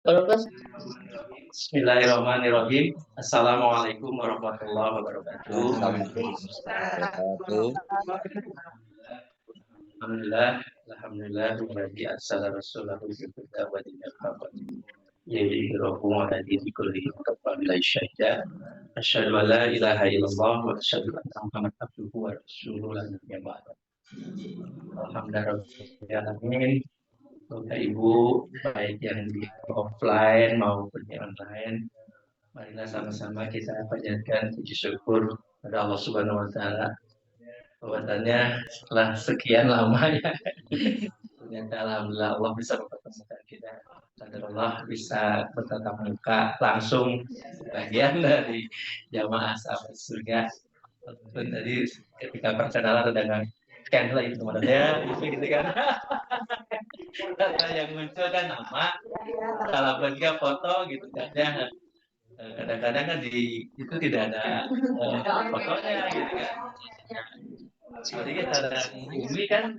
Terus Bismillahirrahmanirrahim. Assalamualaikum warahmatullahi wabarakatuh. Alhamdulillah, alhamdulillah, bagi asal rasulahu kita wa dinil haqq. Yaitu wa hadhihi kulli qabla syajja. Asyhadu an la ilaha illallah wa asyhadu anna Muhammadan abduhu wa rasuluhu la nabiyya ba'da. Alhamdulillah, Bapak Ibu, baik yang di offline maupun di online, marilah sama-sama kita panjatkan puji syukur pada Allah Subhanahu wa taala. Bahwasanya setelah sekian lama ya, ternyata alhamdulillah Allah bisa mempertemukan kita. Allah bisa bertatap muka langsung bagian dari jamaah sahabat surga. Walaupun tadi ketika perkenalan dengan scan lagi teman-teman gitu kan. Data yang muncul kan nama, salah bagian foto gitu kan ya. Kadang-kadang kan di itu tidak ada fotonya gitu kan. Seperti kita ada Umi kan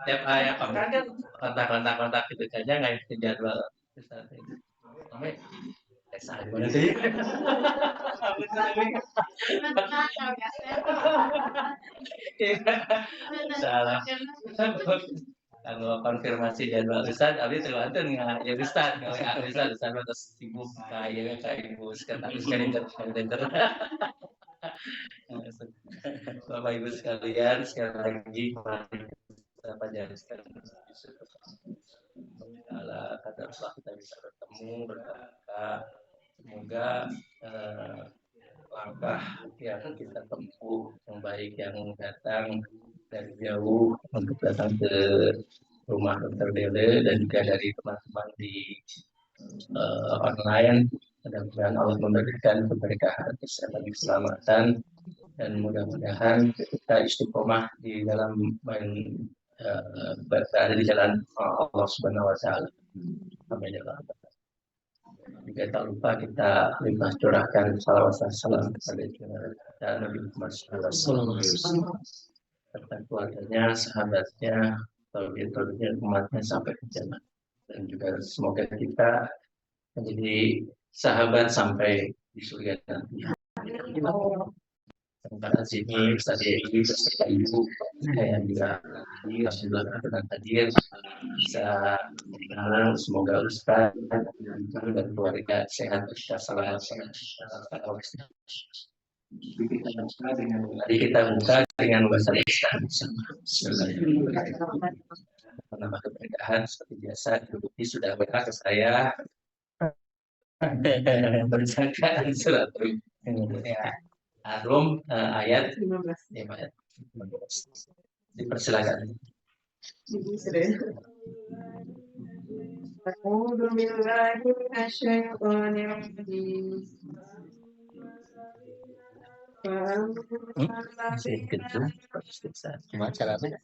tiap ayah pameran kan kontak gitu saja nggak itu jadwal. Sampai saat mana sih? Salah. Kalau konfirmasi jadwal Ustaz, abis itu ada nggak ya Ustaz, kalau ya Ustaz terus sibuk kayak ibu sekretaris kalender. Bapak Ibu sekalian, sekali lagi kita panjatkan Allah kadar kita bisa bertemu berkata semoga langkah yang kita tempuh yang baik yang datang dari jauh untuk datang ke rumah Dr. Dele dan juga dari teman-teman di online. Mudah-mudahan Allah memberikan keberkahan, kesehatan, keselamatan, dan mudah-mudahan kita istiqomah di dalam berada di jalan Allah Subhanahu Wa Taala. Amin ya Allah. Juga tak lupa kita limpah curahkan salawat dan salam kepada Nabi Muhammad SAW serta keluarganya, sahabatnya, tabi'in umatnya sampai ke jannah. Dan juga semoga kita menjadi sahabat sampai di surga nanti. Karena sini Ustaz Yedi beserta Ibu yang juga alhamdulillah dengan hadir bisa menang. Semoga Ustaz dan keluarga sehat selamat. Mari kita buka dengan bahasa Islam. Menambah keberkahan seperti biasa Ibu sudah berkata ke saya berjalan surat Arum ayat 15. Dipersilakan. A'udzu billahi minasyaitonir rajim. Masih kecil, cuma cara apa ya?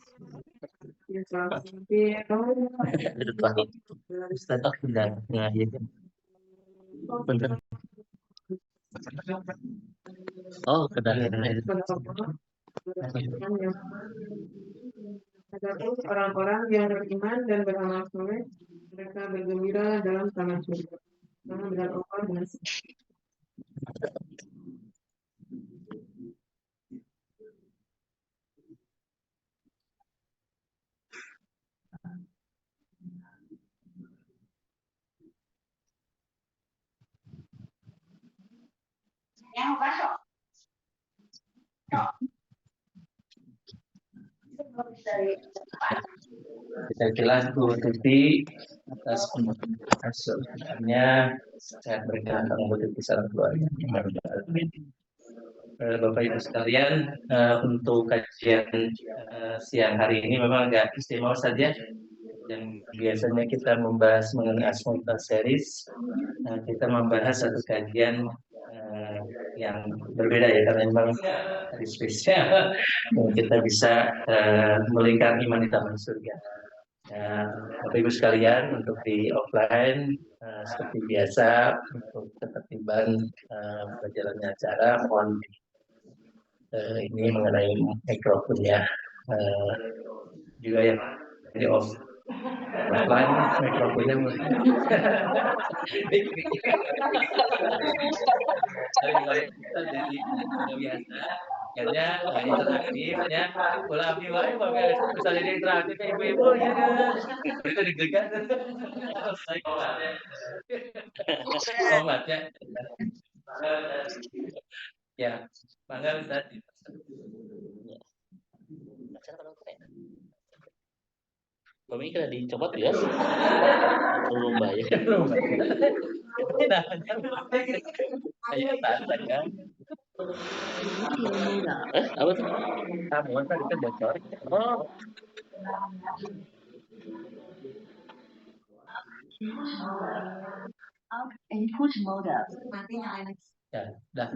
Ustaz sudah ngajarin. Bener. Oh, Adapun orang-orang yang beriman dan beramal soleh, mereka bergembira dalam taman surga. Sama dengan Allah dan kita jelas Bu Tuti atas penjelasannya sehat berkah untuk salam keluarga. Bapak Ibu sekalian, untuk kajian siang hari ini memang agak istimewa saja. Yang biasanya kita membahas mengenai Asmaul Series, kita membahas satu kajian yang berbeda ya, karena memang hari spesial kita bisa melingkar iman di taman surga. Bapak Ibu sekalian, untuk di offline seperti biasa untuk ketertiban berjalannya acara, mohon ini mengenai mikrofonnya juga yang di off Pelan mikrofonnya mulai. Tapi kalau kita jadi biasa, akhirnya interaktif ya. Ulah abdi wae misalnya dia interaktif kayak ibu-ibu ya. Itu deg-degan. Omatnya. Ya, mangga Ustaz. Kami kira dicopot ya, belum bayar. Ayo tanda kan. Apa tuh? Kamu tadi kan bocor. Oh, Input mode. Mati nyalain lagi. ya, dah.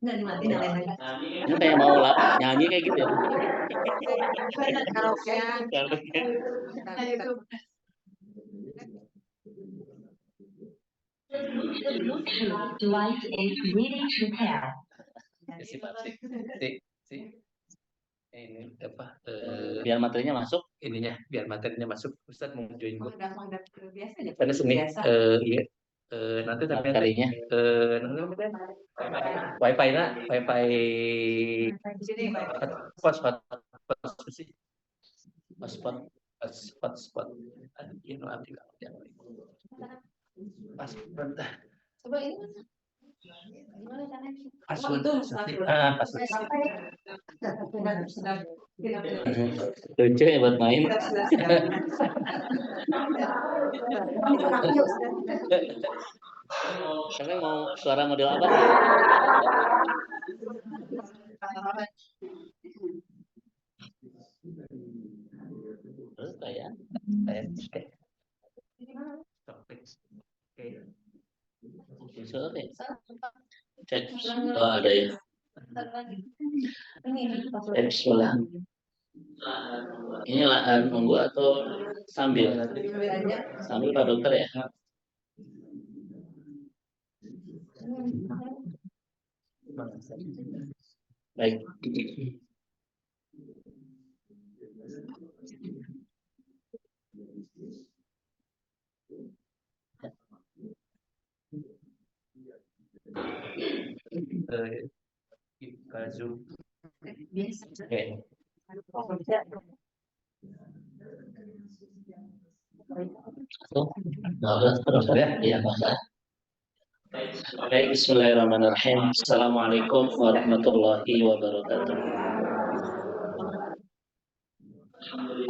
Nggak dimati nyalain lagi. Ini kayak mau nyanyi kayak gitu ya. Karaokean. The Bluetooth device is ready to pair. Si ini apa Biar materinya masuk. ininya biar materinya masuk. Ustaz mau join Oh, gua. udah menghadap ke biasa aja. Karena sini Biasa. iya nanti tapi Materinya. wifi nak wifi Di sini. hotspot sih hotspot ini nanti pas bentar Coba ini Mas. Gimana caranya? password itu password sudah. Lucu ya buat main. Kalian mau suara model apa? Terus kayak oke. Cek. Oh, ada ya. Bismillah. Ini nunggu atau sambil Pak Dokter ya? Baik. Zoom. Oke. Terus ya? Iya, Pak. Baik, bismillahirrahmanirrahim. Assalamualaikum warahmatullahi wabarakatuh.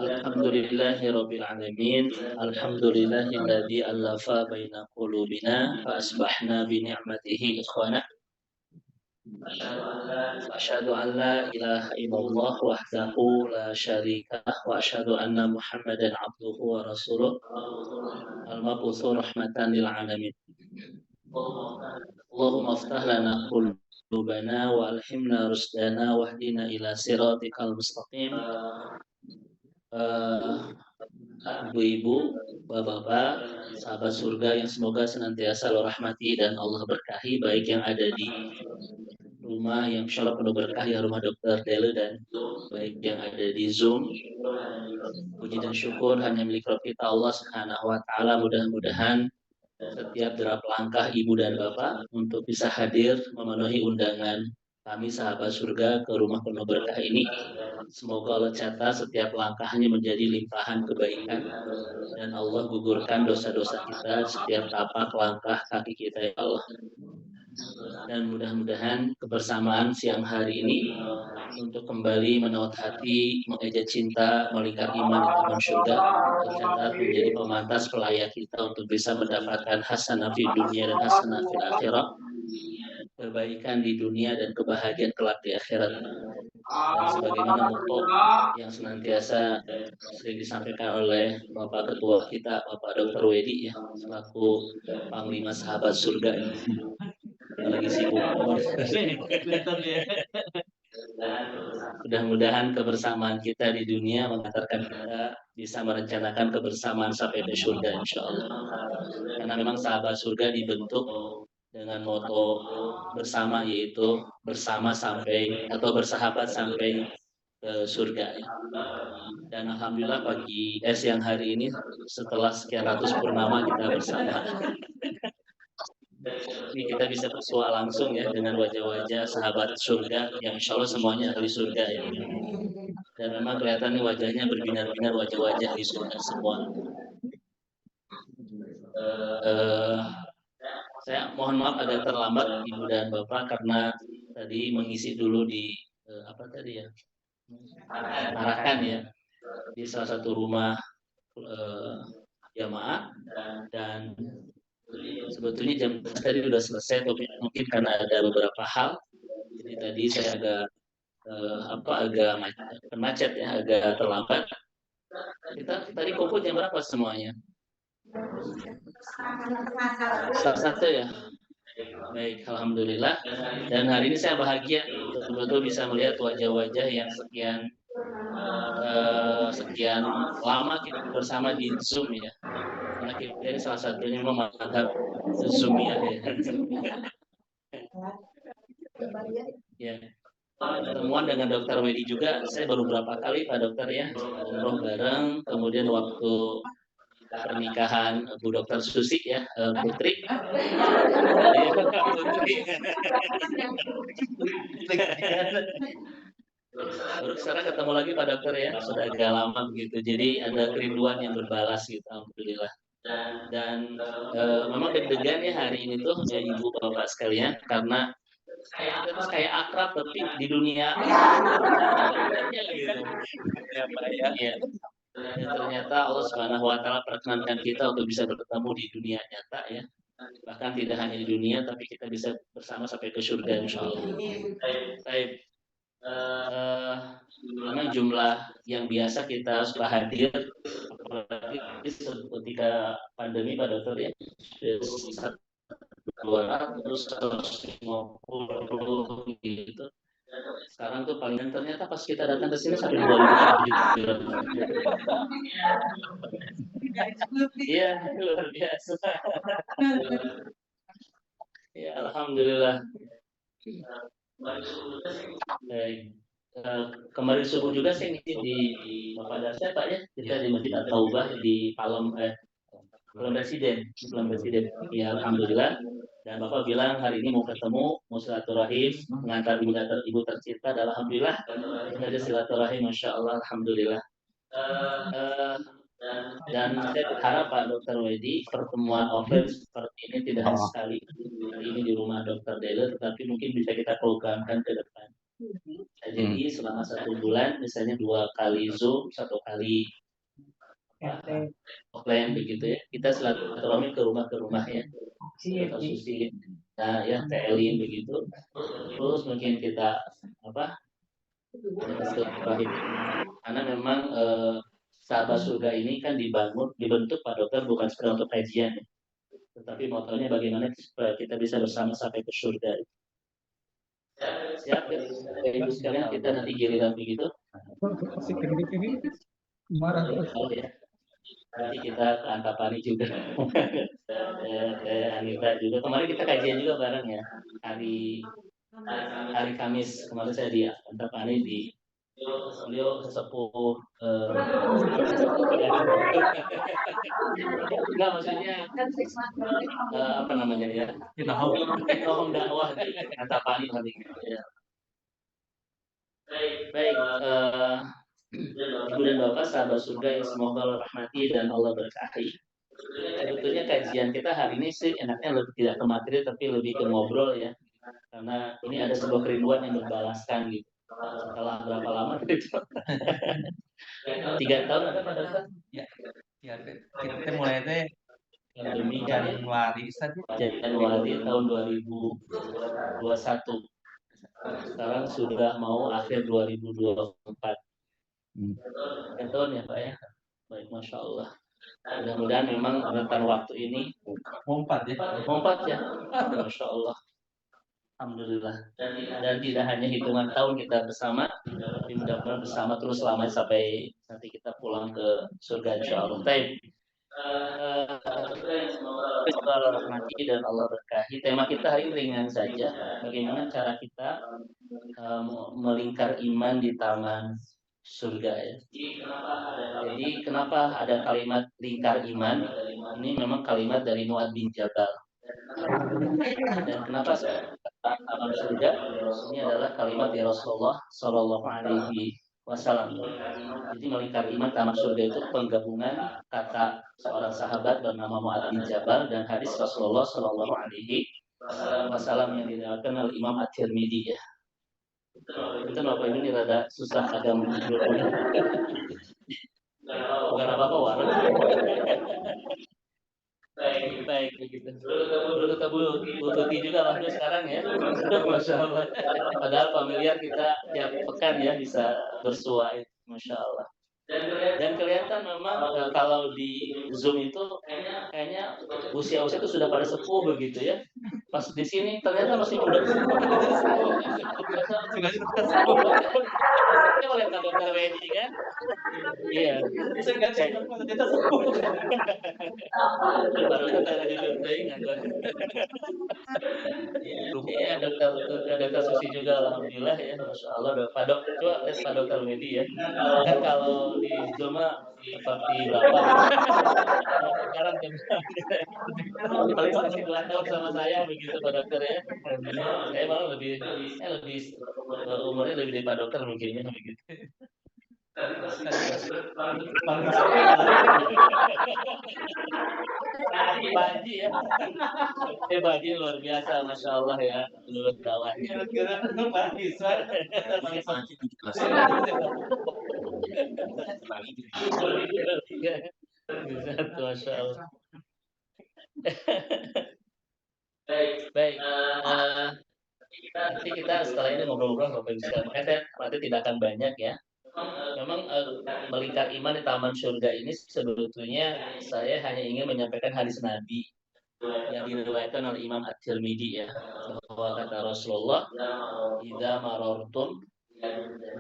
Alhamdulillahirabbil alamin. Alhamdulillahilladzi allafa baina qulubina fa asbahna bi ni'matihi ikhwana. Asyhadu an la ilaha illallah wahdahu la syarika lah wa asyhadu anna Muhammadan abduhu wa rasuluh al-mab'utsu rahmatan lil alamin. Allahumma aftah lana qulubana wa alhimna rusdana wahdina ila siratikal mustaqim. Ibu-ibu, bapak-bapak, sahabat surga yang semoga senantiasa Allah rahmati dan Allah berkahi, baik yang ada di rumah yang insya Allah penuh berkah ya rumah Dokter Dele, dan baik yang ada di Zoom. Puji dan syukur hanya milik kita Allah Subhanahu wa taala. Mudah-mudahan setiap derap langkah ibu dan bapak untuk bisa hadir memenuhi undangan kami sahabat surga ke rumah penuh berkah ini, semoga Allah catat setiap langkahnya menjadi limpahan kebaikan dan Allah gugurkan dosa-dosa kita setiap tapak langkah kaki kita ya Allah. Dan mudah-mudahan kebersamaan siang hari ini untuk kembali menaut hati, mengeja cinta, melingkar iman di taman surga, tercatat menjadi pemantas pelayak kita untuk bisa mendapatkan hasanah fi dunia dan hasanah fil akhirat, kebaikan di dunia dan kebahagiaan kelak di akhirat. Dan sebagaimana motto yang senantiasa sering disampaikan oleh Bapak Ketua kita, Bapak Dr. Wedi ya, selaku Panglima Sahabat Surga ini. Lagi sibuk. Mudah-mudahan kebersamaan kita di dunia mengantarkan kita bisa merencanakan kebersamaan sampai di surga insya Allah. Karena memang sahabat surga dibentuk dengan moto bersama, yaitu bersama sampai atau bersahabat sampai ke surga ya. Dan alhamdulillah siang hari ini setelah sekian ratus purnama kita bersama. Ini kita bisa bersua langsung ya dengan wajah-wajah sahabat surga yang insya Allah semuanya ahli surga ya. Dan memang kelihatan nih wajahnya berbinar-binar, wajah-wajah ahli surga semua. Saya mohon maaf agak terlambat Ibu dan Bapak karena tadi mengisi dulu di Arakan ya, di salah satu rumah jamaah, dan sebetulnya jam tadi sudah selesai, tapi mungkin karena ada beberapa hal, jadi tadi saya agak macet ya, agak terlambat. Kita tadi kumpul jam berapa semuanya? Satu ya. Baik, alhamdulillah. Dan hari ini saya bahagia betul-betul bisa melihat wajah-wajah yang sekian lama kita bersama di Zoom ya. Karena kita ini salah satunya memang mantap Zoom ya. Ya. Pertemuan dengan Dokter Wedi juga saya baru berapa kali Pak Dokter ya, umroh bareng, kemudian waktu pernikahan Bu Dokter Susi ya, Putri. Baru sekarang ketemu lagi Pak Dokter ya, sudah agak lama begitu. Jadi ada kerinduan yang berbalas gitu, alhamdulillah. Dan memang deg-degan ya hari ini tuh ya Ibu Bapak sekalian, karena kita tuh kayak akrab tapi di dunia gitu. Ya. Dan ternyata Allah Subhanahu wa taala perkenankan kita untuk bisa bertemu di dunia nyata ya. Bahkan tidak hanya di dunia tapi kita bisa bersama sampai ke surga insyaallah. Baik. Memang jumlah yang biasa kita sudah hadir apalagi ketika pandemi Pak Dokter ya. 250 gitu. Sekarang tuh paling ternyata pas kita datang ke sini sampai 2.700. Iya, luar biasa. Ya, alhamdulillah. Kemarin subuh juga saya ngisi di Bapak Dasya Pak ya, kita di Masjid At-Taubah di Palem Presiden. Ya, alhamdulillah. Dan Bapak bilang hari ini mau ketemu, mau silaturahim, mengantar ibu tercinta. Dan alhamdulillah ada silaturahim, masya Allah, alhamdulillah. Dan saya berharap Pak Dokter Wedi pertemuan offline seperti ini tidak hanya sekali hari ini di rumah Dokter Dele, tetapi mungkin bisa kita programkan ke depan. Jadi selama 1 bulan, misalnya 2 kali Zoom, 1 kali offline begitu ya. Kita silaturahmi ke rumah ya. Susi, nah ya TLI begitu. Terus mungkin kita silaturahmi. Karena memang sahabat surga ini kan dibentuk Pak Dokter bukan sekedar untuk kajian, tetapi motonya bagaimana supaya kita bisa bersama sampai ke surga. Siap ya, Ibu sekalian, kita nanti giliran begitu. Marah ya. Nanti kita ke Antapani juga. Anita juga. Kemarin kita kajian juga bareng ya. Hari Kamis kemarin saya di Antapani di beliau sesepuh enggak maksudnya apa namanya ya, Nohong dakwah di Antapani nanti ya. Baik, Ibu dan Bapak sahabat surga yang semoga Allah rahmati dan Allah berkahi. Sebetulnya kajian kita hari ini sih enaknya lebih tidak ke materi tapi lebih ke ngobrol ya, karena ini ada sebuah kerinduan yang berbalaskan gitu. Setelah berapa lama gitu? 3 tahun ada Pak Dokter? Ya, kita mulai teh Januari tahun 2021. Sekarang sudah mau akhir 2024. 3 tahun ya Pak ya. Baik, masya Allah. Mudah-mudahan memang rentan waktu ini Mompat ya. Masya Allah. Alhamdulillah. Dan tidak hanya hitungan tahun kita bersama, tapi mudah-mudahan bersama terus selama sampai nanti kita pulang ke surga insya Allah. Baik. Semoga Allah rahmati dan Allah berkahi. Tema kita hari ini ringan saja. Bagaimana cara kita melingkar iman di taman surga ya. Jadi kenapa ada kalimat lingkar iman? Ini memang kalimat dari Mu'adz bin Jabal. Dan kenapa taman surga? Ini adalah kalimat dari Rasulullah Shallallahu Alaihi Wasallam. Jadi melingkar iman taman surga itu penggabungan kata seorang sahabat bernama Mu'adz bin Jabal dan hadis Rasulullah Shallallahu Alaihi Wasallam yang diriwayatkan oleh Imam At-Tirmidzi ya. Itu apa ini rada susah agak menjudulnya. Bukan apa-apa warung. Baik begitu. Dulu kita bututi juga waktu sekarang ya. Masya Allah. Padahal familiar kita tiap pekan ya bisa bersua itu. Masya Allah. Dan kelihatan memang kalau di Zoom itu kayaknya usia-usia itu sudah pada sepuh begitu ya. Pas di sini ternyata masih muda. Kita boleh dokter Wendy kan? Iya. Ternyata sepuh. Baru kita juga ingat. Iya dokter Susi juga alhamdulillah ya, Masya Allah. Pak Dok, coba lihat Pak Dokter Wendy ya. Kan kalau di Zoom seperti Bapak sekarang paling masih 2 tahun sama saya begitu Pak Dokter ya. Saya malah lebih umurnya lebih dari Pak Dokter mungkin ya begitu. Pak Haji ya. Pak Haji luar biasa, Masya Allah ya. Menurut kawannya. Pak Haji, Masya Allah. Baik. Nanti kita setelah ini ngobrol-ngobrol Bapak Ibu sekalian. Makanya saya nanti tidak akan banyak ya. Memang melingkar iman di taman surga ini sebetulnya saya hanya ingin menyampaikan hadis Nabi yang diriwayatkan oleh Imam At-Tirmidzi ya, bahwa kata Rasulullah, "Idza marartum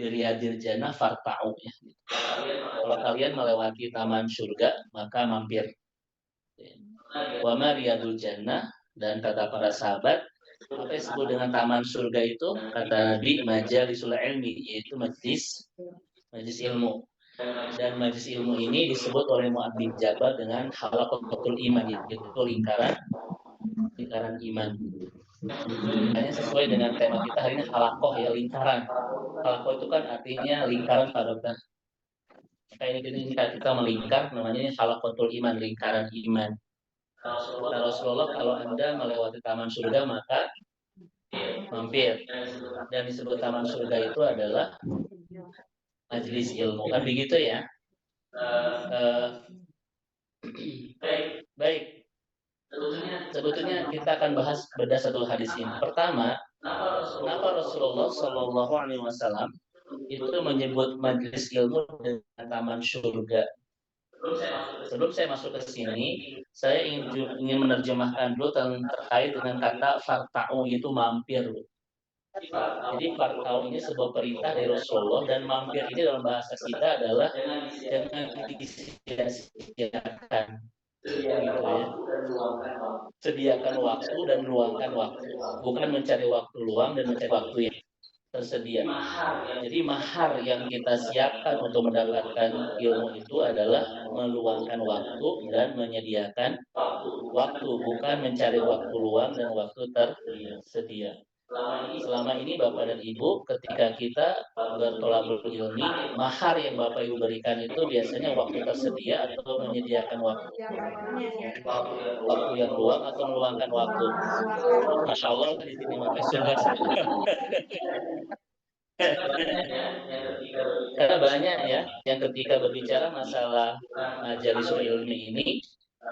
biriyadil jannah farta'u." Ya. Kalau kalian melewati taman surga, maka mampir. Wa ma riyadul jannah, dan kata para sahabat, apa yang disebut dengan taman surga itu? Kata Nabi, majalisul ilmi, yaitu majlis ilmu. Dan majlis ilmu ini disebut oleh Mu'adz bin Jabal dengan halaqatul iman, yaitu lingkaran iman. Hanya sesuai dengan tema kita hari ini, halaqah ya, lingkaran. Halaqah itu kan artinya lingkaran Pak Dokter. Maka ini kita melingkar, namanya ini halaqatul iman, lingkaran iman. Kata Rasulullah, kalau Anda melewati taman surga maka mampir. Dan disebut taman surga itu adalah majelis ilmu. Kan begitu ya? Baik. Sebetulnya kita akan bahas berdasarkan hadis ini. Pertama, kenapa Rasulullah Shallallahu Alaihi Wasallam itu menyebut majelis ilmu dengan taman surga? Sebelum saya masuk ke sini, saya ingin menerjemahkan dulu terkait dengan kata farta'u, itu mampir. Jadi farta'u ini sebuah perintah dari Rasulullah, dan mampir ini dalam bahasa kita adalah jangan disia-siakan. Gitu ya. Sediakan waktu dan luangkan waktu. Bukan mencari waktu luang dan mencari waktu yang tersedia. Jadi mahar yang kita siapkan untuk mendapatkan ilmu itu adalah meluangkan waktu dan menyediakan waktu, bukan mencari waktu luang dan waktu tersedia. Selama ini Bapak dan Ibu, ketika kita bertolabul ilmi, mahar yang Bapak Ibu berikan itu biasanya waktu tersedia atau menyediakan waktu yang luang atau meluangkan waktu. Masya Allah di sini Bapak sudah. Karena banyak ya yang ketika berbicara masalah majalisul ilmi ini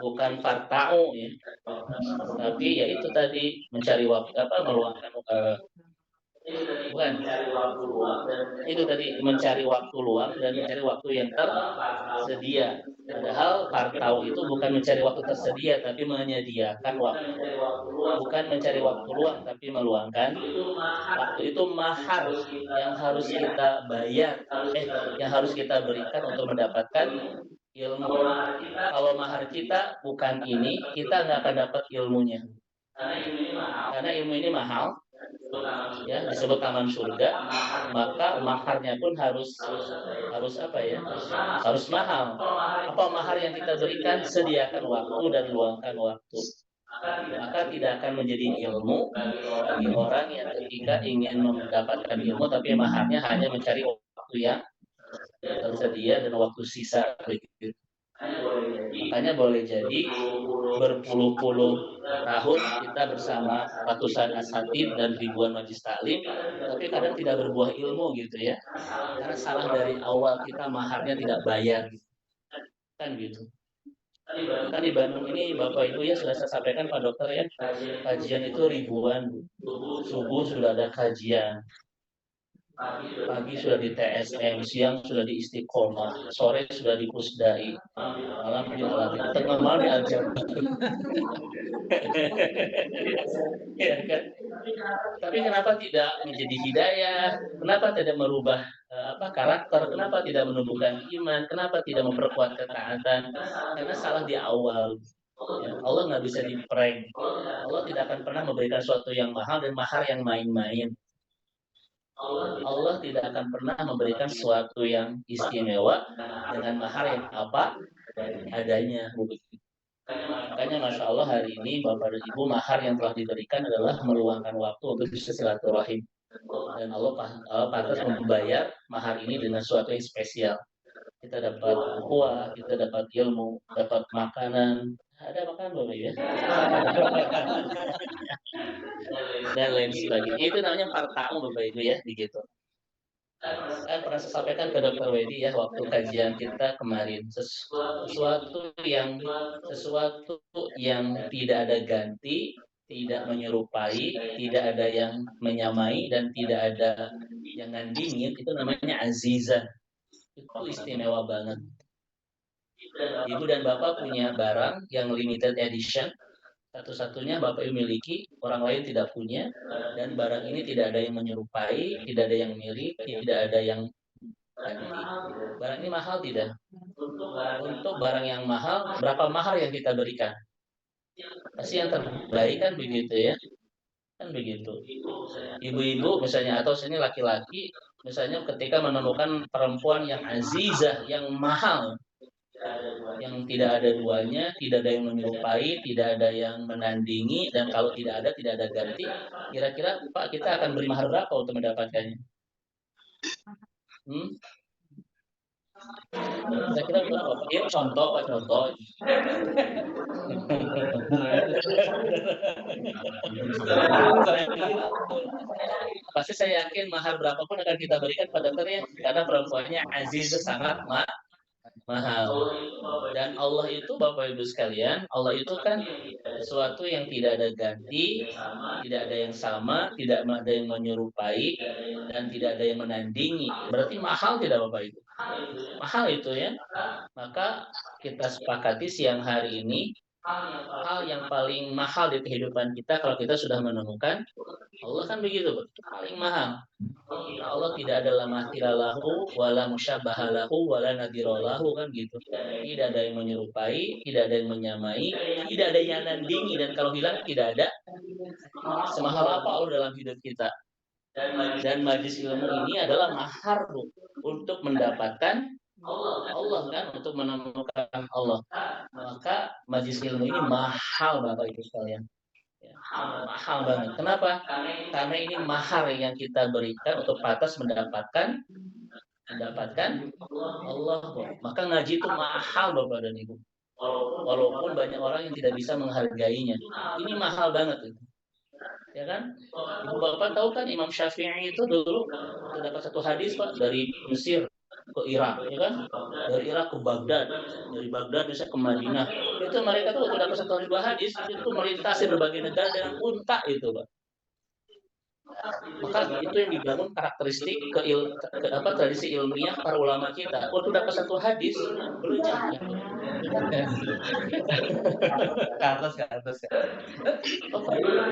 bukan farta'u ya, tapi ya itu tadi mencari waktu meluangkan bukan itu tadi mencari waktu luang dan mencari waktu yang tersedia. Padahal farta'u itu bukan mencari waktu tersedia tapi menyediakan waktu, bukan mencari waktu luang tapi meluangkan waktu. Itu mahar yang harus kita bayar, yang harus kita berikan untuk mendapatkan ilmu. Kalau mahar kita bukan ini, kita nggak akan dapat ilmunya. Karena ilmu ini mahal, ya disebut taman surga, maka maharnya pun harus apa ya? Harus mahal. Apa mahar yang kita berikan? Sediakan waktu dan luangkan waktu. Maka tidak akan menjadi ilmu bagi orang yang ketika ingin mendapatkan ilmu tapi maharnya hanya mencari waktu yang tersedia dan waktu sisa begitu. Makanya boleh jadi berpuluh-puluh tahun kita bersama ratusan asatid dan ribuan majlis taklim, tapi kadang tidak berbuah ilmu gitu ya. Karena salah dari awal, kita maharnya tidak bayar gitu. Kan gitu. Kan di Bandung ini Bapak Ibu ya sudah saya sampaikan Pak Dokter ya, kajian itu ribuan. Subuh sudah ada kajian, pagi sudah di TSM, siang sudah di Istiqomah, sore sudah di Pusdai, malam di Al-Atif, tengah malam di Al-Jam. Ya, kan? Tapi kenapa tidak menjadi hidayah? Kenapa tidak merubah karakter? Kenapa tidak menumbuhkan iman? Kenapa tidak memperkuat ketaatan? Karena salah di awal. Ya, Allah nggak bisa di-prank. Allah tidak akan pernah memberikan sesuatu yang mahal dan mahar yang main-main. Allah tidak akan pernah memberikan sesuatu yang istimewa dengan mahar yang apa adanya. Makanya Masya Allah hari ini Bapak dan Ibu, mahar yang telah diberikan adalah meluangkan waktu untuk bisa silaturahim. Dan Allah pantas membayar mahar ini dengan sesuatu yang spesial. Kita dapat ukhuwah, kita dapat ilmu, dapat makanan. Ada makanan Bapak ya? Dan lain sebagainya. Itu namanya partamu Bapak Ibu ya, begitu. Saya pernah sampaikan ke Dr. Wedi ya waktu kajian kita kemarin, sesuatu yang tidak ada ganti, tidak menyerupai, tidak ada yang menyamai, dan tidak ada yang nandingin, itu namanya azizah. Itu istimewa banget. Ibu dan Bapak punya barang yang limited edition, satu-satunya Bapak Ibu miliki, orang lain tidak punya, dan barang ini tidak ada yang menyerupai, tidak ada yang mirip, tidak ada yang ganti. Barang ini mahal tidak? Untuk barang yang mahal, berapa mahar yang kita berikan? Pasti yang terbaik kan begitu ya? Kan begitu. Ibu-ibu misalnya, atau sini laki-laki, misalnya ketika menemukan perempuan yang azizah, yang mahal, yang tidak ada duanya, tidak ada yang menyerupai, tidak ada yang menandingi, dan kalau tidak ada ganti, kira-kira Pak kita akan beri mahar berapa untuk mendapatkannya? Kira-kira berapa Pak? Ya, contoh Pak, contoh. Pasti saya yakin mahar berapapun akan kita berikan pada dokter ya, karena perempuannya aziz, sangat mahal. Dan Allah itu Bapak Ibu sekalian, Allah itu kan sesuatu yang tidak ada ganti, tidak ada yang sama, tidak ada yang menyerupai, dan tidak ada yang menandingi. Berarti mahal tidak Bapak Ibu? Mahal itu ya. Maka kita sepakati siang hari ini, hal yang paling mahal di kehidupan kita kalau kita sudah menemukan Allah kan begitu, paling mahal. Allah tidak ada lamathiralahu wala musyabbahalahu wala nadirolahu kan gitu. Tidak ada yang menyerupai, tidak ada yang menyamai, tidak ada yang nandingi, dan kalau hilang tidak ada. Semahal apa Allah dalam hidup kita. Dan majlis ilmu ini adalah mahar untuk mendapatkan Allah kan, untuk menemukan Allah. Maka majlis ilmu ini mahal Bapak Ibu sekalian. Ya, mahal banget. Kenapa? Karena ini mahar yang kita berikan untuk pantas mendapatkan Allah. Maka ngaji itu mahal Bapak dan Ibu. Walaupun banyak orang yang tidak bisa menghargainya, ini mahal banget itu. Ya kan? Ibu Bapak tahu kan Imam Syafi'i itu dulu terdapat satu hadis Pak dari Mesir ke Irak, ya kan? Dari Irak ke Baghdad, dari Baghdad bisa ke Madinah. Itu mereka tuh dapat satu hadis itu melintasi berbagai negara dengan unta itu, Pak. Maka itu yang dibangun karakteristik tradisi ilmiah para ulama kita. Waktu dapat satu hadis berujung ke atas.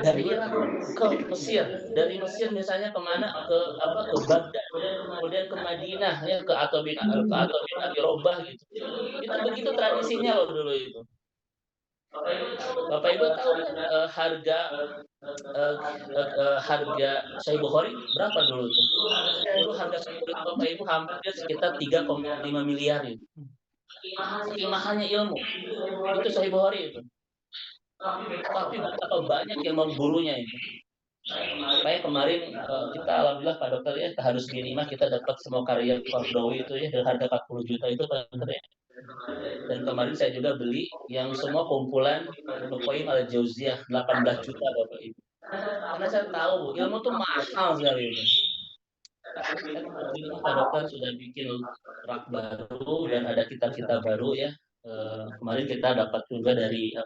Dari Irak ke Mesir, dari Mesir misalnya kemana ke Baghdad, kemudian ke Madinah ya ke Atau bin Abi Robah gitu. Itu Karena begitu tradisinya loh dulu itu. Bapak Ibu tahu kan harga Sahih Bukhari berapa dulu tuh? Dulu harga Sahih Bukhari Bapak Ibu hampir sekitar 3,5 miliar itu. Saking mahalnya ilmu. Itu Sahih Bukhari itu. Tapi betapa banyak yang memburunya itu. Makanya kemarin kita alhamdulillah Pak Dokter ya harus dirima kita dapat semua karya Qardawi itu ya dengan harga 40 juta itu Pak Dokter ya. Dan kemarin saya juga beli yang semua kumpulan Ibnu Qayyim al-Jauziyah 18 juta Bapak Ibu. Karena saya tahu Bu, ilmu tuh mahal sekali itu. Pak Dokter sudah bikin rak baru dan ada kitab-kitab baru ya. Kemarin kita dapat juga dari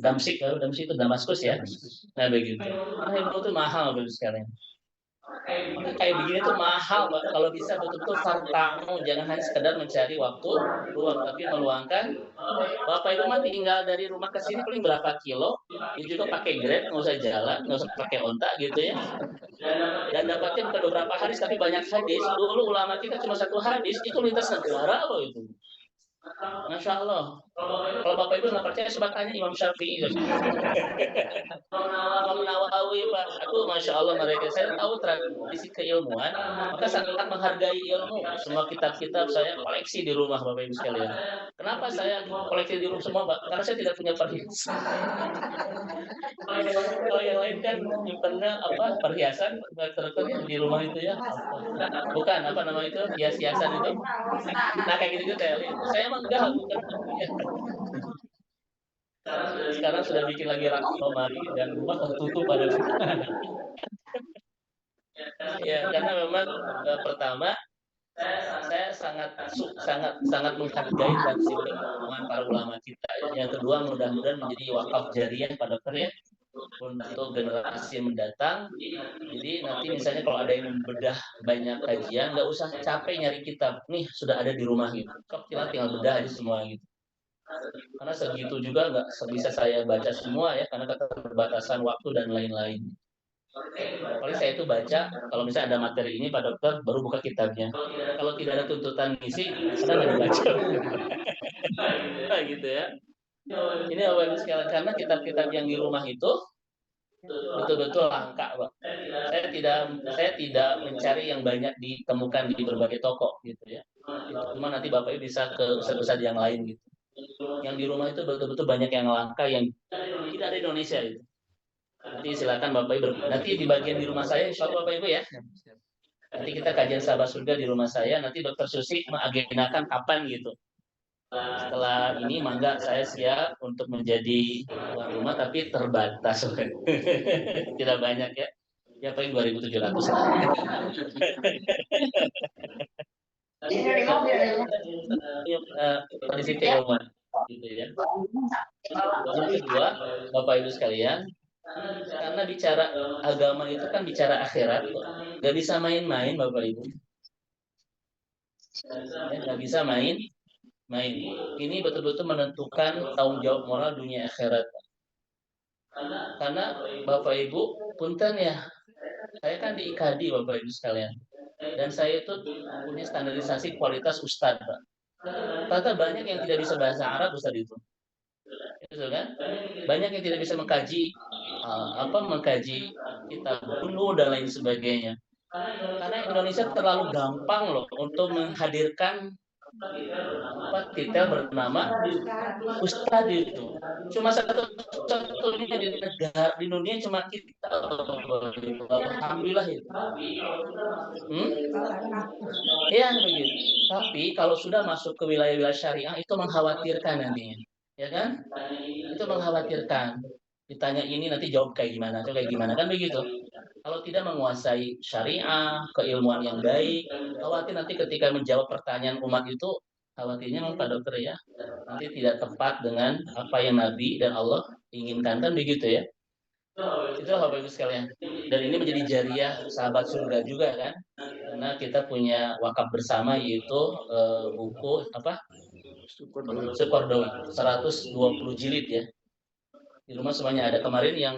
Damsik itu Damaskus ya. Nah begitu. Karena ilmu itu mahal Bapak sekalian. Kayak begini tuh mahal Pak. Kalau bisa betul-betul fartamu, jangan hanya sekedar mencari waktu luang, tapi meluangkan. Bapak Ibu mah tinggal dari rumah ke sini paling berapa kilo, ini juga pakai Grab, nggak usah jalan, nggak usah pakai onta gitu ya. Dan dapatnya bukan beberapa hadis, tapi banyak hadis. Dulu ulama kita cuma satu hadis, itu lintas negara loh itu. Masya Allah. Kalau Bapak Ibu nggak percaya, coba tanya Imam Syafi'i. Imam Nawawi, Pak. Aku Masya Allah mereka. Saya tahu tradisi keilmuan, maka sangat menghargai ilmu. Semua kitab-kitab saya koleksi di rumah Bapak Ibu sekalian. Kenapa saya koleksi di rumah semua, Pak? Karena saya tidak punya perhiasan. Kalau yang lain kan nyimpennya perhiasan tertentu di rumah itu ya. Bukan apa nama itu hias-hiasan itu. Nah kayak gitu saya emang enggak bukan. Sekarang sudah bikin lagi rak lemari dan rumah tertutup pada ya karena memang pertama saya sangat menghargai tradisi keilmuan para ulama kita. Yang kedua mudah-mudahan menjadi wakaf jariah Pak Dokter ya untuk generasi mendatang. Jadi nanti misalnya kalau ada yang membedah banyak kajian, nggak usah capek nyari kitab. Nih sudah ada di rumah gitu. Kita tinggal bedah aja semua gitu. Karena segitu juga nggak bisa saya baca semua ya, karena keterbatasan waktu dan lain-lain. Paling saya itu baca, kalau misalnya ada materi ini Pak Dokter, baru buka kitabnya. Kalau tidak ada tuntutan ngisi, karena nggak dibaca. Gitu ya. Ini Bapak sekalian, karena kitab-kitab yang di rumah itu betul-betul langka, Pak. Saya tidak mencari yang banyak ditemukan di berbagai toko, gitu ya. Cuma nanti Bapak Ibu bisa ke ustadz-ustadz yang lain, gitu. Yang di rumah itu betul-betul banyak yang langka yang tidak ada di Indonesia itu. Nanti silakan Bapak Ibu. Nanti di bagian di rumah saya, insya Allah Bapak Ibu ya. Nanti kita kajian sahabat surga di rumah saya. Nanti Dokter Susi mengagendakan kapan gitu. Setelah ini mangga saya siap untuk menjadi tuan rumah, tapi terbatas. Tidak banyak ya. Ya paling 2.700 lah. Tradisi keilmuan gitu ya. Yang kedua, Bapak Ibu sekalian, karena bicara agama itu kan bicara akhirat, nggak bisa main-main Bapak Ibu. Nggak bisa main. Ini betul-betul menentukan tanggung jawab moral dunia akhirat. Karena Bapak Ibu, punten ya, saya kan di IKADI Bapak Ibu sekalian. Dan saya itu punya standarisasi kualitas Ustadz, Pak. Ternyata banyak yang tidak bisa bahasa Arab Ustadz itu. Itu kan? Banyak yang tidak bisa mengkaji kitab dulu dan lain sebagainya. Karena Indonesia terlalu gampang loh untuk menghadirkan titel bernama Ustadz itu. Cuma satu-satunya di negara di dunia cuma kita. Alhamdulillah itu. Iya begitu. Tapi kalau sudah masuk ke wilayah-wilayah syariah itu mengkhawatirkan nantinya, ya kan? Itu mengkhawatirkan. Ditanya ini nanti jawab kayak gimana, atau kayak gimana kan begitu. Kalau tidak menguasai syariah, keilmuan yang baik, khawatir nanti ketika menjawab pertanyaan umat itu, khawatirnya Pak Dokter ya, nanti tidak tepat dengan apa yang Nabi dan Allah inginkan kan begitu ya. Itulah Bapak Ibu sekalian. Dan ini menjadi jariah sahabat surga juga kan, karena kita punya wakaf bersama yaitu buku Sukordowi 120 jilid ya. Di rumah semuanya ada. Kemarin yang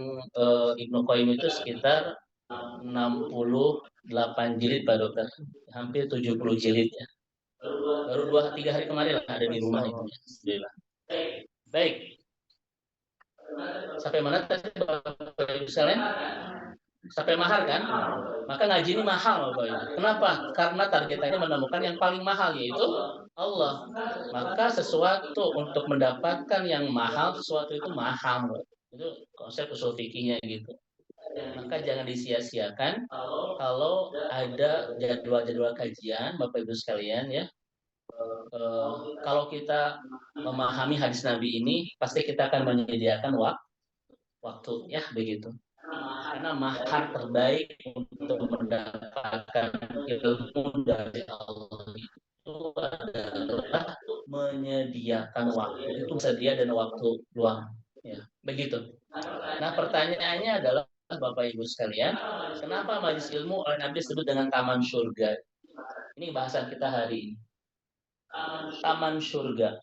Ibnu Qayyim itu sekitar 68 jilid Pak Dokter, hampir 70 jilid ya. Baru 2-3 hari kemarin lah ada di rumah itu. Alhamdulillah. Baik. Sampai mana tadi Bapak Ibu sekalian? Sampai mahal kan? Maka ngaji ini mahal Bapak Ibu. Kenapa? Karena targetnya menemukan yang paling mahal yaitu Allah. Maka sesuatu untuk mendapatkan yang mahal, sesuatu itu mahal. Itu konsep usul fikihnya gitu. Maka jangan disia-siakan kalau ada jadwal-jadwal kajian Bapak Ibu sekalian ya. Kalau kita memahami hadis Nabi ini, pasti kita akan menyediakan waktu ya begitu. Karena mahar terbaik untuk mendapatkan ilmu dari Allah itu adalah menyediakan waktu. Itu sedia dan waktu luang. Ya, begitu. Nah, pertanyaannya adalah Bapak Ibu sekalian, kenapa majelis ilmu oleh Nabi disebut dengan taman surga? Ini bahasan kita hari ini. Taman surga.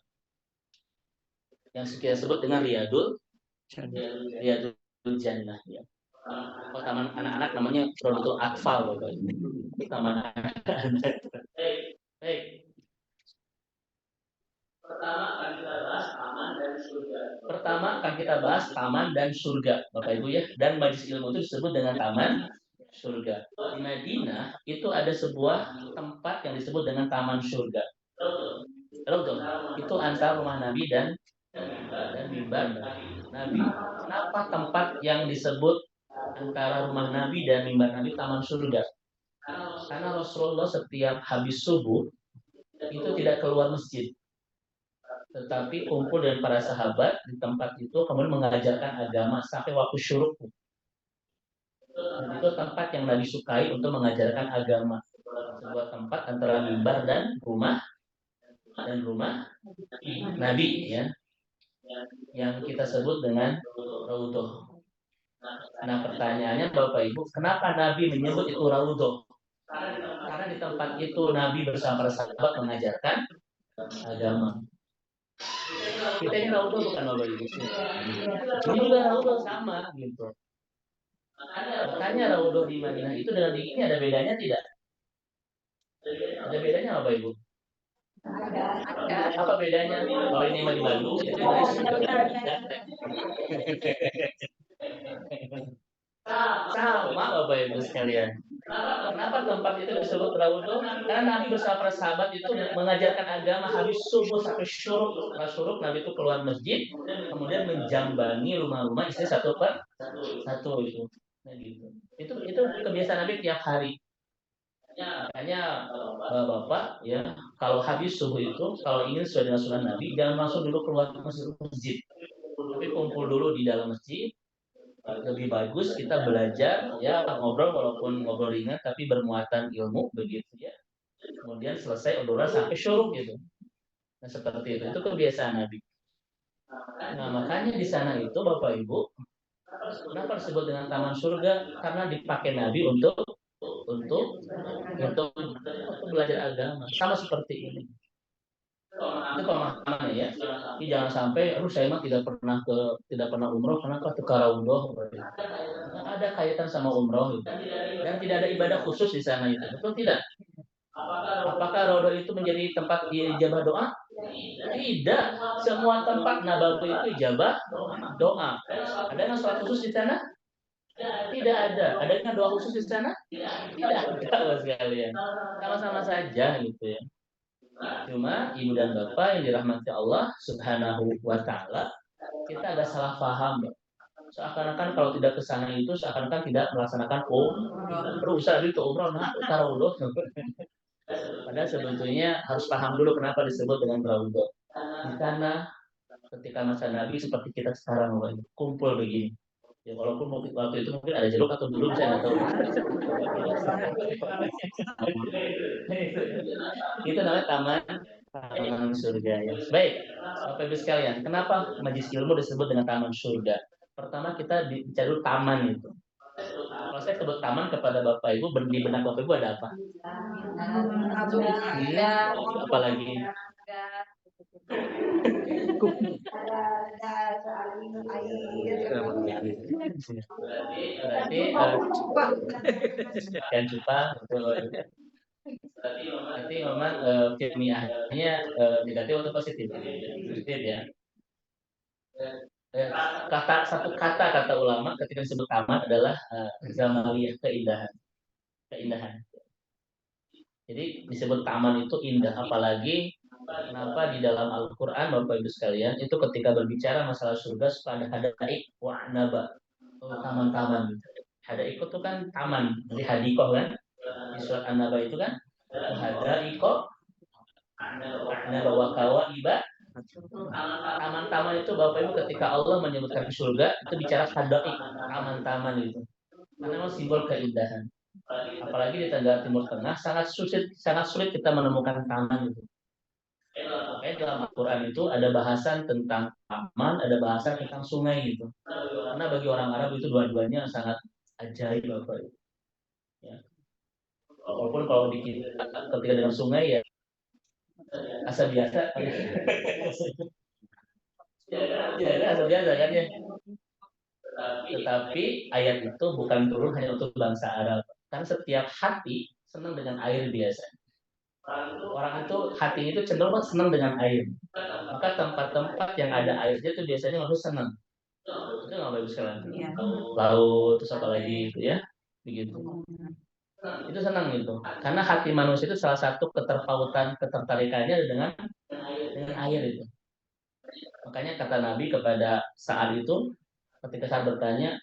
Yang kita sebut dengan Riyadul Jannah. Ya. Oh, taman anak-anak namanya Rawdatul Atfal Bapak Ibu. Taman anak-anak. Baik. Pertama akan kita bahas taman dan surga. Pertama akan kita bahas taman dan surga, Bapak Ibu ya. Dan majelis ilmu itu disebut dengan taman surga. Di Madinah itu ada sebuah tempat yang disebut dengan taman surga. Raudhah. Itu antara rumah Nabi dan mimbar Nabi. Kenapa tempat yang disebut antara rumah Nabi dan mimbar Nabi taman surga? Karena Rasulullah setiap habis subuh itu tidak keluar masjid, tetapi kumpul dengan para sahabat di tempat itu kemudian mengajarkan agama sampai waktu syuruk. Dan itu tempat yang Nabi sukai untuk mengajarkan agama. Sebuah tempat antara mimbar dan rumah Nabi ya, yang kita sebut dengan Raudhah. Nah, pertanyaannya Bapak Ibu, kenapa Nabi menyebut itu Raudhah? Karena di tempat itu Nabi bersama para sahabat mengajarkan agama. Kita ini Raudhah bukan Bapak Ibu? Ini juga Raudhah sama gitu. Makanya Raudhah di Madinah itu dengan di ini ada bedanya tidak? Ada bedanya Bapak Ibu? Apa bedanya? Kalau ini mah di Bandung, sama Bapak Ibu sekalian. Kenapa tempat itu disebut Raudhah? Karena Nabi bersama para sahabat itu mengajarkan agama habis subuh sampai syuruk. Setelah syuruk Nabi itu keluar masjid, kemudian menjambangi rumah-rumah istri satu per satu itu. Nah, gitu. Itu kebiasaan Nabi tiap hari. Makanya Bapak ya, kalau habis subuh itu kalau ingin sesuai dengan sunnah Nabi jangan langsung dulu keluar masjid. Tapi kumpul dulu di dalam masjid. Lebih bagus kita belajar ya, ngobrol walaupun ngobrol ringan tapi bermuatan ilmu begitu ya. Kemudian selesai obrolan sampai syuruk gitu. Nah, seperti itu kebiasaan Nabi. Nah, makanya di sana itu Bapak Ibu, kenapa disebut dengan taman surga? Karena dipakai Nabi untuk belajar agama. Sama seperti ini. Itu pemahamannya ya. Jadi jangan sampai, saya mah tidak pernah umroh, kenapa ke Raudhah? Nggak ada kaitan sama umroh itu. Dan tidak ada ibadah khusus di sana itu. Betul tidak? Apakah Raudhah itu menjadi tempat ijabah doa? Tidak. Semua tempat nabawi itu ijabah doa. Ada nggak sholat khusus di sana? Tidak ada. Ada nggak doa khusus di sana? Tidak ada sekalian. Sama-sama saja gitu ya. Cuma ibu dan bapak yang dirahmati Allah Subhanahu wa Ta'ala, kita agak salah paham. Seakan-akan kalau tidak ke sana itu seakan-akan tidak melaksanakan berusaha itu umroh, nah Raudhah. Padahal sebetulnya harus paham dulu kenapa disebut dengan Raudhah. Di sana ketika masa Nabi seperti kita sekarang kumpul begini. Ya walaupun waktu itu mungkin ada jeruk atau belum saya nggak tahu. Itu namanya taman surga ya. Baik, Bapak Ibu sekalian, kenapa majelis ilmu disebut dengan taman surga? Pertama kita bicara dulu taman itu. Kalau saya sebut taman kepada Bapak Ibu, di benak Bapak Ibu ada apa? Apalagi? Berarti kan cupang Berarti memang kimiahnya negatif atau positif? Positif ya. Kata ulama ketika disebut taman adalah zamaliyah, keindahan. Jadi disebut taman itu indah, apalagi kenapa di dalam Al-Qur'an Bapak Ibu sekalian itu ketika berbicara masalah surga suka ada hadaik wa naba, taman-taman gitu. Hadaik itu kan taman, dari hadikoh kan? Di surat An-Naba itu kan hadaiko naba wa kawaiba. Taman-taman itu Bapak Ibu ketika Allah menyebutkan surga itu bicara hadaik, taman-taman itu. Karena memang simbol keindahan. Apalagi di Tenggara Timur Tengah sangat sulit kita menemukan taman itu. Makanya dalam Al-Quran itu ada bahasan tentang taman, ada bahasan tentang sungai gitu. Karena bagi orang Arab itu dua-duanya sangat ajaib Bapak. Ya. Walaupun kalau di kita ketika dengan sungai ya asal biasa. Ya, asal biasa kan ya. Tetapi ayat itu bukan turun hanya untuk bangsa Arab. Karena setiap hati senang dengan air biasa. Orang itu hati itu cenderung senang dengan air. Maka tempat-tempat yang ada airnya itu biasanya harus senang. Itu nggak bagus sekali. Laut terus apa lagi itu ya, begitu. Itu senang gitu. Karena hati manusia itu salah satu ketertarikannya dengan air itu. Makanya kata Nabi kepada Sa'ad itu, ketika Sa'ad bertanya,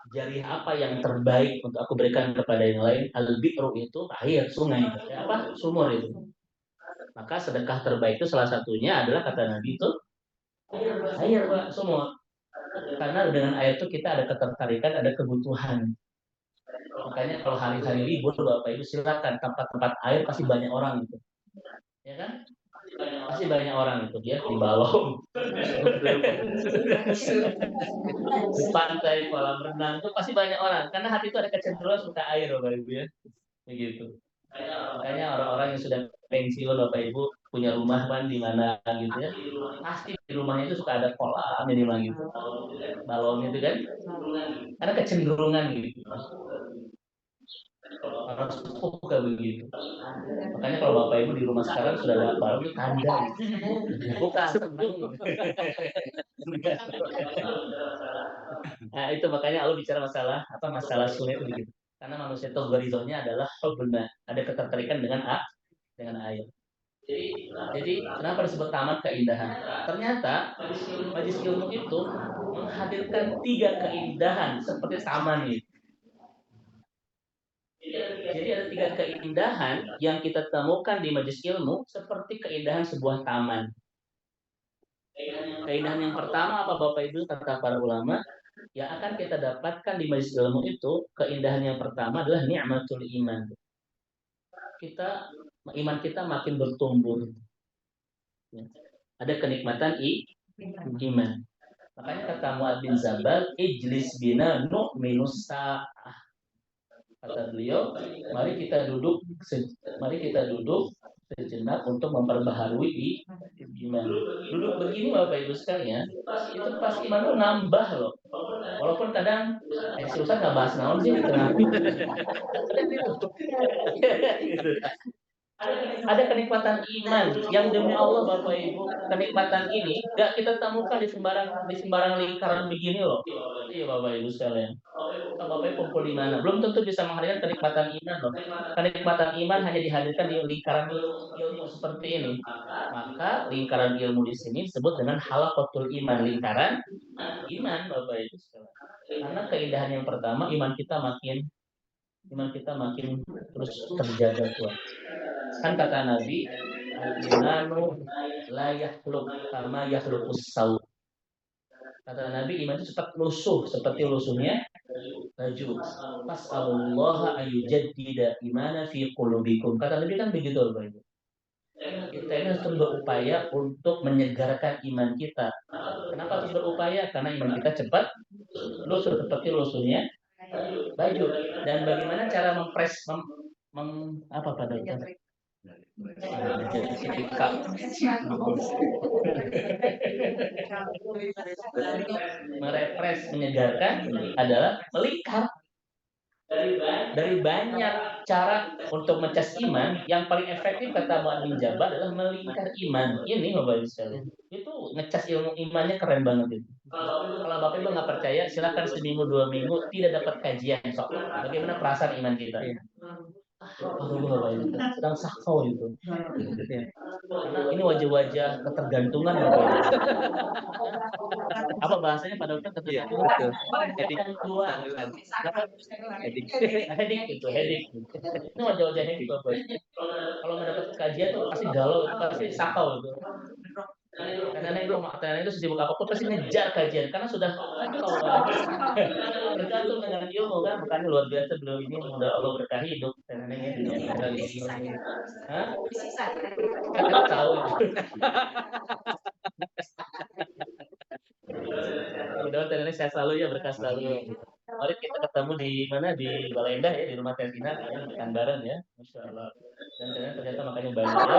jari apa yang terbaik untuk aku berikan kepada yang lain? Al-bi'ru itu air, sungai. Apa? Sumur itu. Maka sedekah terbaik itu salah satunya adalah kata Nabi itu air, Pak, sumur. Karena dengan air itu kita ada ketertarikan, ada kebutuhan. Makanya kalau hari-hari libur Bapak Ibu silakan tempat-tempat air pasti banyak orang itu. Ya kan? Pasti banyak orang itu dia di balong. Di pantai, kolam renang itu pasti banyak orang karena hati itu ada kecenderungan suka air Bapak Ibu ya. Begitu. Makanya orang-orang yang sudah pensiun Bapak Ibu punya rumah kan di mana gitu ya. Pasti di rumahnya itu suka ada kolam minimal gitu. Balon itu kan. Karena kecenderungan gitu. Orang suka begitu. Makanya kalau Bapak Ibu di rumah sekarang sudah ada balon itu tanda. Bukan. Nah, itu makanya Allah bicara masalah sungai itu begitu. Karena manusia itu gorizonya adalah benar, ada ketertarikan dengan air. Jadi kenapa disebut taman keindahan? Ternyata majelis ilmu itu menghadirkan 3 keindahan seperti taman itu. Jadi ada 3 keindahan yang kita temukan di majelis ilmu seperti keindahan sebuah taman. Keindahan yang pertama apa Bapak Ibu kata para ulama? Yang akan kita dapatkan di majelis ilmu itu keindahan yang pertama adalah ni'matul iman. Iman kita makin bertumbuh. Ada kenikmatan iman. Makanya kata Mu'adz bin Jabal, ijlis bina nu'minus sa'ah. Kata beliau, mari kita duduk sejenak untuk memperbaharui iman. Duduk begini Bapak Ibu sekalian, itu pas iman itu nambah loh. Walaupun kadang si Ustaz nggak bahas naon sih gitu. Ada kenikmatan iman yang demi Allah Bapak Ibu, kenikmatan ini nggak kita temukan di sembarang lingkaran begini loh. Iya Bapak Ibu sekalian. Bapak Ibu kumpul di mana? Belum tentu bisa menghadirkan kenikmatan iman loh. Kenikmatan iman hanya dihadirkan di lingkaran ilmu seperti ini. Maka lingkaran ilmu di sini disebut dengan halaqatul iman, lingkaran iman Bapak Ibu sekalian. Karena keindahan yang pertama iman kita makin terus terjaga kuat. Kan kata Nabi, al-imanu la yakhluq kama yakhluqus saw. Kata Nabi, iman itu cepat lusuh seperti lusuhnya baju. Fas'alullaha ayyujaddida imana fi qulubikum. Kata Nabi kan begitu Bapak Ibu. Kita ini harus berupaya untuk menyegarkan iman kita. Kenapa harus berupaya? Karena iman kita cepat lusuh seperti lusuhnya baju. Dan bagaimana cara apa pada merepres menyegarkan adalah melingkar. Dari banyak cara untuk mencas iman, yang paling efektif kata Mu'adz bin Jabal adalah melingkar iman. Ini Bapak Ibu sekalian. Itu ngecas ilmu imannya keren banget itu. Kalau Bapak Ibu nggak percaya, silakan seminggu 2 minggu tidak dapat kajian sok. Bagaimana perasaan iman kita? Aduh Bapak Ibu, sedang sakau itu. Karena ini wajah-wajah ketergantungan Bapak Ibu. Apa bahasanya pada dokter ketergantungan? Kecanduan. Headache gitu, headache. Ini wajah-wajah headache Bapak Ibu. Kalau mendapat kajian tuh pasti galau, itu pasti sakau itu. Karena nenek itu sibuk apapun pasti ngejar kajian karena sudah sakau kan. Tergantung dengan ilmu kan, makanya luar biasa beliau ini mudah Allah berkahi hidup neneknya di dunia. Hah? Kan tahu itu. Mudah-mudahan nenek sehat selalu ya, berkah selalu. Mari kita ketemu di mana, di Balai Endah ya, di rumah Tesina ya, makan bareng ya, Masya Allah. Dan ternyata makannya banyak ya.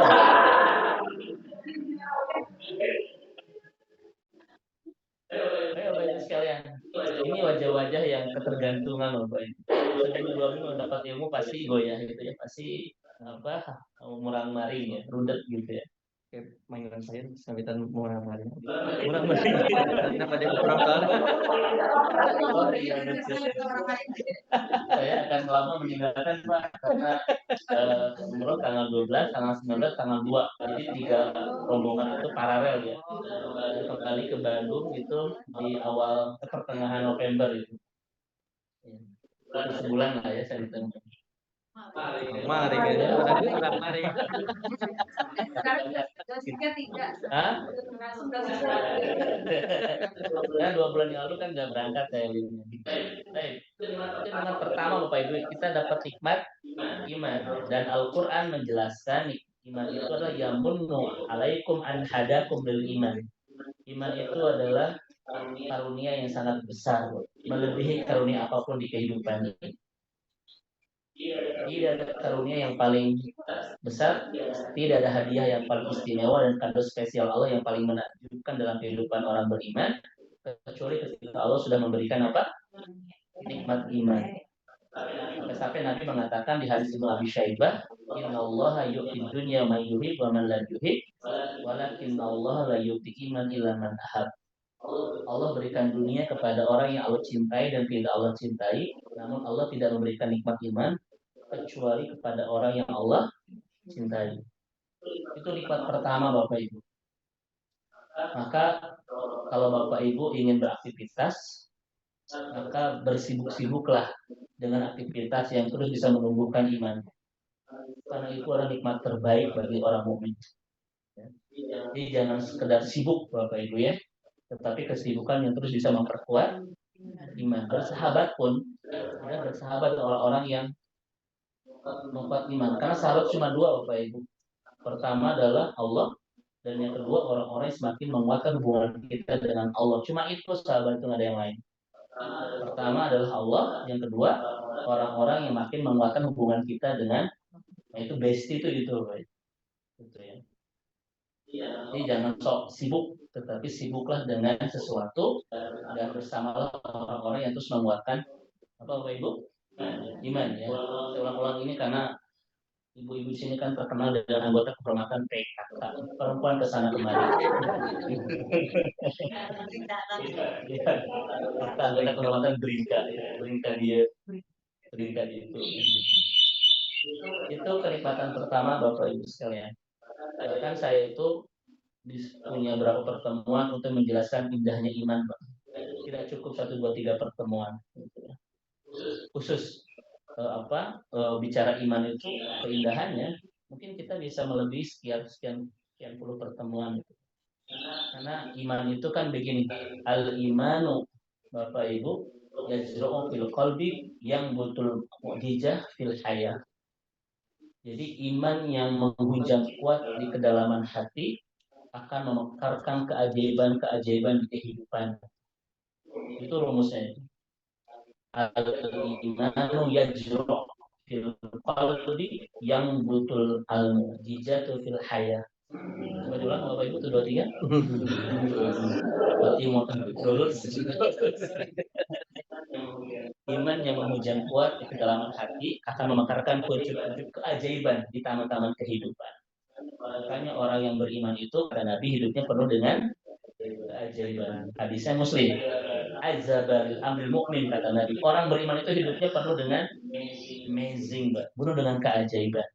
Ayo Bapak Ibu sekalian, ini wajah-wajah yang ketergantungan loh Bapak Ibu. Seminggu 2 minggu dapat ilmu pasti goyah gitu ya, pasti apa murang maring ya, rudet gitu ya. Kayak panggilan saya sambitan murang maring. Murang maring. Kenapa dia kurang tahu? Oh iya betul. Saya akan lama meninggalkan Pak karena umroh tanggal 12, tanggal 19, tanggal 2. Jadi 3 rombongan itu paralel ya. Dan kembali ke Bandung itu di awal pertengahan November itu. Itu sebulan lah ya saya ditemu. Mari kayaknya kurang mari. Hah? Nah, 2 bulan yang lalu kan nggak berangkat saya. Baik. Itu nikmat pertama Bapak Ibu, kita dapat nikmat iman dan Al-Qur'an menjelaskan iman itu adalah yamunnu alaikum an hadakum bil iman. Iman itu adalah karunia yang sangat besar, melebihi karunia apapun di kehidupan ini. Tidak ada karunia yang paling besar, tidak ada hadiah yang paling istimewa dan kado spesial Allah yang paling menakjubkan dalam kehidupan orang beriman, kecuali ketika Allah sudah memberikan apa? Nikmat iman. Sampai-sampai Nabi mengatakan di hadis Ibnu Abi Syaibah, "Innallaha yu'tid dunya man yuhib wa man la yuhib, walakinnallaha la yu'ti iman illa man ahab." Allah berikan dunia kepada orang yang Allah cintai dan tidak Allah cintai, namun Allah tidak memberikan nikmat iman kecuali kepada orang yang Allah cintai. Itu nikmat pertama Bapak Ibu. Maka kalau Bapak Ibu ingin beraktivitas, maka bersibuk-sibuklah dengan aktivitas yang terus bisa menumbuhkan iman. Karena itu adalah nikmat terbaik bagi orang mukmin. Jadi jangan sekedar sibuk Bapak Ibu ya, tetapi kesibukan yang terus bisa memperkuat iman. Bersahabat pun, ya, bersahabat dengan orang-orang yang memperkuat iman. Karena sahabat cuma 2 Bapak Ibu. Pertama adalah Allah, dan yang kedua orang-orang yang semakin menguatkan hubungan kita dengan Allah. Cuma itu sahabat, itu nggak ada yang lain. Pertama adalah Allah, yang kedua orang-orang yang makin menguatkan hubungan kita dengan, itu bestie itu Bapak Ibu. Gitu ya. Jadi jangan sok sibuk, tetapi sibuklah dengan sesuatu dan bersamalah orang-orang yang terus menguatkan apa Bapak Ibu? Iman ya. Saya ulang-ulang ini karena ibu-ibu di sini kan terkenal dengan anggota kehormatan PKK, perempuan kesana kemari. Anggota kehormatan Brinka dia itu. Itu kenikmatan pertama Bapak Ibu sekalian. Bahkan saya itu punya berapa pertemuan untuk menjelaskan indahnya iman, Pak. Tidak cukup 1, 2, 3 pertemuan. Khusus bicara iman itu keindahannya, mungkin kita bisa melebihi sekian puluh pertemuan. Karena iman itu kan begini, al-imanu Bapak Ibu yajra'u fil qalbi yang butul mu'jizah fil hayah. Jadi iman yang menghujam kuat di kedalaman hati akan memekarkan keajaiban-keajaiban di kehidupan. Itu rumusnya. Al-imanu yajra'u fil qalbi yang butul al-mu'jizatu fil hayah. Coba diulang Bapak Ibu, 1, 2, 3. Berarti mau lulus. iman yang memuja kuat di kedalaman hati akan memekarkan pucuk-pucuk keajaiban di taman-taman kehidupan. Makanya orang yang beriman itu kata Nabi hidupnya penuh dengan keajaiban. Hadisnya Muslim. Azabaril amril mu'min kata Nabi. Orang beriman itu hidupnya penuh dengan amazing, penuh dengan keajaiban.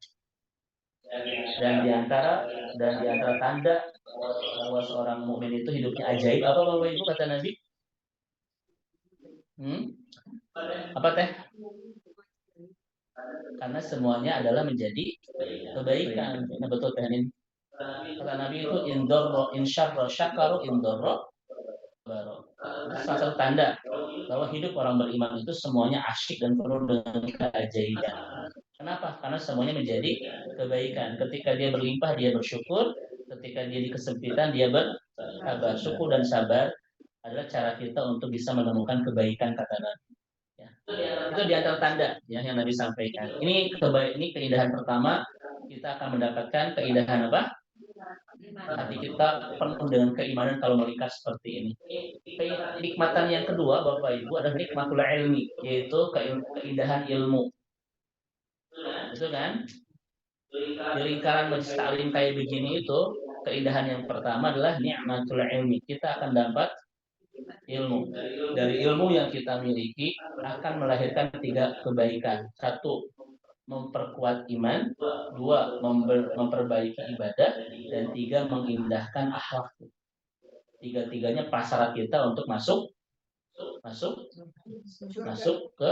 Dan diantara tanda bahwa seorang mukmin itu hidupnya ajaib apa Bapak Ibu kata Nabi? Apa teh? Karena semuanya adalah menjadi kebaikan. Nah, betul teh ini. Kata Nabi itu indorro insyarro syakaru indorro baro. Salah satu tanda bahwa hidup orang beriman itu semuanya asyik dan penuh dengan keajaiban. Kenapa? Karena semuanya menjadi kebaikan. Ketika dia berlimpah, dia bersyukur. Ketika dia di kesempitan, dia bersabar. Syukur dan sabar adalah cara kita untuk bisa menemukan kebaikan kata Nabi. Ya. Itu di antara tanda yang Nabi sampaikan. Ini keindahan pertama. Kita akan mendapatkan keindahan apa? Hati kita penuh dengan keimanan kalau melingkar seperti ini. Kenikmatan yang kedua, Bapak Ibu, adalah nikmatul ilmi, yaitu keindahan ilmu. Itu kan? Di lingkaran majlis taklim kayak begini itu, keindahan yang pertama adalah nikmatul ilmi. Kita akan dapat ilmu. Dari ilmu yang kita miliki akan melahirkan 3 kebaikan. 1, memperkuat iman, 2, memperbaiki ibadah, dan 3, mengindahkan akhlak. 3-tiganya prasyarat kita untuk masuk ke